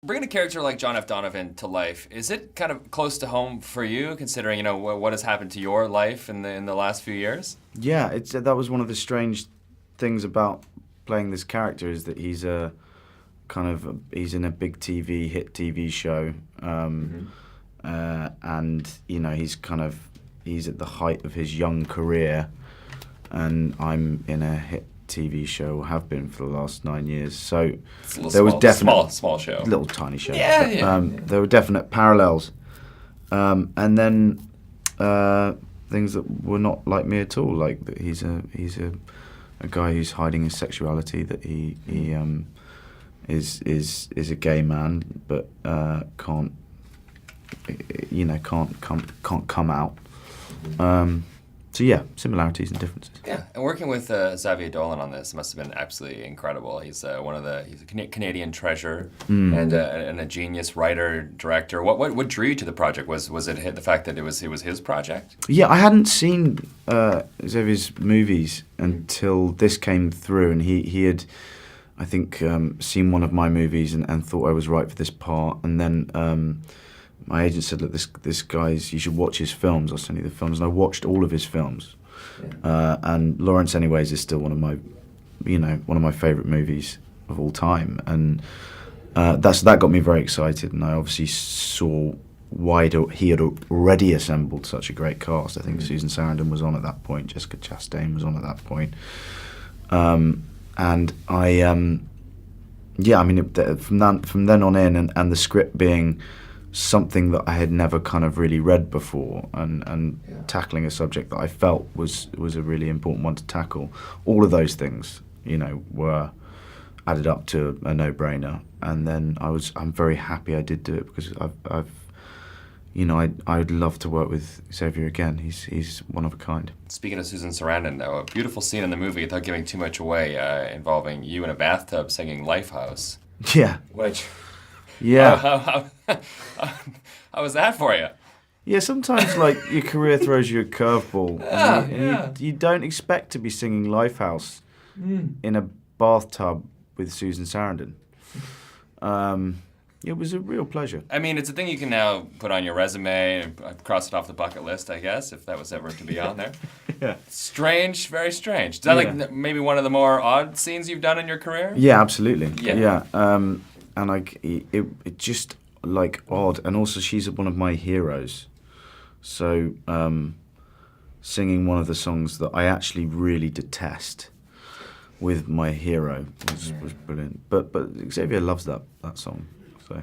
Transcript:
Bringing a character like John F. Donovan to life, is it kind of close to home for you, considering what has happened to your life in the last few years? Yeah, that was one of the strange things about playing this character is that he's he's in a big hit TV show, and he's at the height of his young career, and I'm in a hit TV show, or have been for the last 9 years. So there was definitely small show, little tiny show. Yeah. There were definite parallels, and then things that were not like me at all. Like that he's a guy who's hiding his sexuality. That he is a gay man, but can't come out. So yeah, similarities and differences. Yeah, and working with Xavier Dolan on this must have been absolutely incredible. He's he's a Canadian treasure and a genius writer director. What drew you to the project? Was it the fact that it was his project? Yeah, I hadn't seen Xavier's movies until this came through, and he had, I think, seen one of my movies and thought I was right for this part, and then. My agent said, "Look, this guy's. You should watch his films. I'll send you the films." And I watched all of his films. Yeah. And Lawrence, anyways, is still one of my favourite movies of all time. And that got me very excited. And I obviously saw why he had already assembled such a great cast. I think Susan Sarandon was on at that point. Jessica Chastain was on at that point. And I, from then on in, and the script being something that I had never kind of really read before, and tackling a subject that I felt was a really important one to tackle. All of those things, were added up to a no-brainer. And then I'm very happy I did do it, because I'd love to work with Xavier again. He's one of a kind. Speaking of Susan Sarandon, though, a beautiful scene in the movie, without giving too much away, involving you in a bathtub singing Lifehouse. Yeah. Which... Yeah. How was that for you? Yeah, sometimes like your career throws you a curveball. You don't expect to be singing Lifehouse in a bathtub with Susan Sarandon. It was a real pleasure. I mean, it's a thing you can now put on your resume and cross it off the bucket list, I guess, if that was ever to be on there. Yeah. Strange, very strange. Is that like maybe one of the more odd scenes you've done in your career? Yeah, absolutely. Yeah. And like it just like odd, and also she's one of my heroes, so singing one of the songs that I actually really detest with my hero was brilliant. But Xavier loves that song, so.